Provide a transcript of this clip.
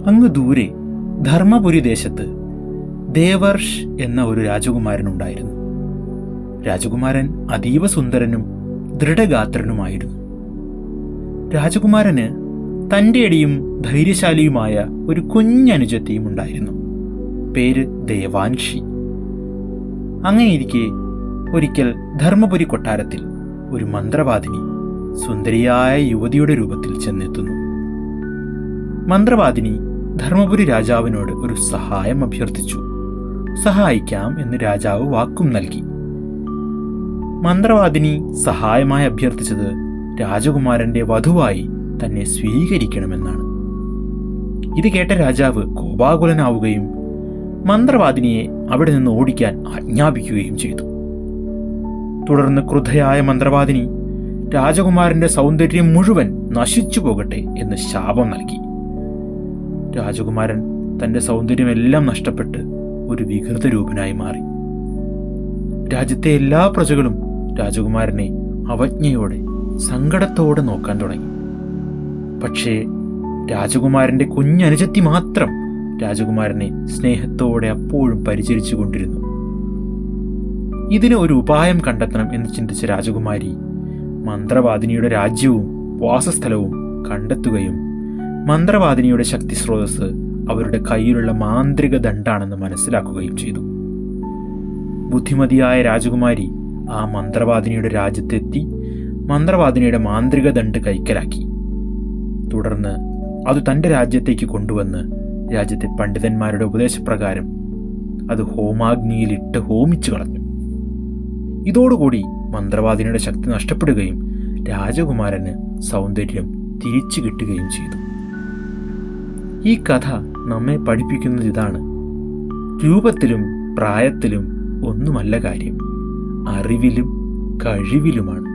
അങ്ങ് ദൂരെ ധർമ്മപുരി ദേശത്ത് ദേവർഷ് എന്ന ഒരു രാജകുമാരനുണ്ടായിരുന്നു. രാജകുമാരൻ അതീവ സുന്ദരനും ദൃഢഗാത്രനുമായിരുന്നു. രാജകുമാരന് തൻ്റെ അടിയും ധൈര്യശാലിയുമായ ഒരു കുഞ്ഞനുജത്തിയും ഉണ്ടായിരുന്നു. പേര് ദേവാൻഷി. അങ്ങനെയിരിക്കെ ഒരിക്കൽ ധർമ്മപുരി കൊട്ടാരത്തിൽ ഒരു മന്ത്രവാദിനി സുന്ദരിയായ യുവതിയുടെ രൂപത്തിൽ ചെന്നെത്തുന്നു. മന്ത്രവാദിനി ധർമ്മപുരി രാജാവിനോട് ഒരു സഹായം അഭ്യർത്ഥിച്ചു. സഹായിക്കാം എന്ന് രാജാവ് വാക്കും നൽകി. മന്ത്രവാദിനി സഹായമായി അഭ്യർത്ഥിച്ചത് രാജകുമാരന്റെ വധുവായി തന്നെ സ്വീകരിക്കണമെന്നാണ്. ഇത് കേട്ട രാജാവ് കോപാകുലനാവുകയും മന്ത്രവാദിനിയെ അവിടെ നിന്ന് ഓടിക്കാൻ ആജ്ഞാപിക്കുകയും ചെയ്തു. തുടർന്ന് ക്രുദ്ധയായ മന്ത്രവാദിനി രാജകുമാരന്റെ സൗന്ദര്യം മുഴുവൻ നശിച്ചു പോകട്ടെ എന്ന് ശാപം നൽകി. രാജകുമാരൻ തന്റെ സൗന്ദര്യമെല്ലാം നഷ്ടപ്പെട്ട് ഒരു വികൃത രൂപനായി മാറി. രാജ്യത്തെ എല്ലാ പ്രജകളും രാജകുമാരനെ അവജ്ഞയോടെ സങ്കടത്തോടെ നോക്കാൻ തുടങ്ങി. പക്ഷേ രാജകുമാരന്റെ കുഞ്ഞനുജത്തി മാത്രം രാജകുമാരനെ സ്നേഹത്തോടെ അപ്പോഴും പരിചരിച്ചു കൊണ്ടിരുന്നു. ഇതിന് ഒരു ഉപായം കണ്ടെത്തണം എന്ന് ചിന്തിച്ച രാജകുമാരി മന്ത്രവാദിനിയുടെ രാജ്യവും വാസസ്ഥലവും കണ്ടെത്തുകയും മന്ത്രവാദിനിയുടെ ശക്തി സ്രോതസ് അവരുടെ കയ്യിലുള്ള മാന്ത്രിക ദണ്ഡാണെന്ന് മനസ്സിലാക്കുകയും ചെയ്തു. ബുദ്ധിമതിയായ രാജകുമാരി ആ മന്ത്രവാദിനിയുടെ രാജ്യത്തെത്തി മന്ത്രവാദിനിയുടെ മാന്ത്രിക ദണ്ഡ് കൈക്കലാക്കി. തുടർന്ന് അത് തൻ്റെ രാജ്യത്തേക്ക് കൊണ്ടുവന്ന് രാജ്യത്തെ പണ്ഡിതന്മാരുടെ ഉപദേശപ്രകാരം അത് ഹോമാഗ്നിയിലിട്ട് ഹോമിച്ചു കളഞ്ഞു. ഇതോടുകൂടി മന്ത്രവാദിനിയുടെ ശക്തി നഷ്ടപ്പെടുകയും രാജകുമാരന് സൗന്ദര്യം തിരിച്ചു കിട്ടുകയും ചെയ്തു. ഈ കഥ നമ്മെ പഠിപ്പിക്കുന്നത് ഇതാണ്: രൂപത്തിലും പ്രായത്തിലും ഒന്നുമല്ല കാര്യം, അറിവിലും കഴിവിലുമാണ്.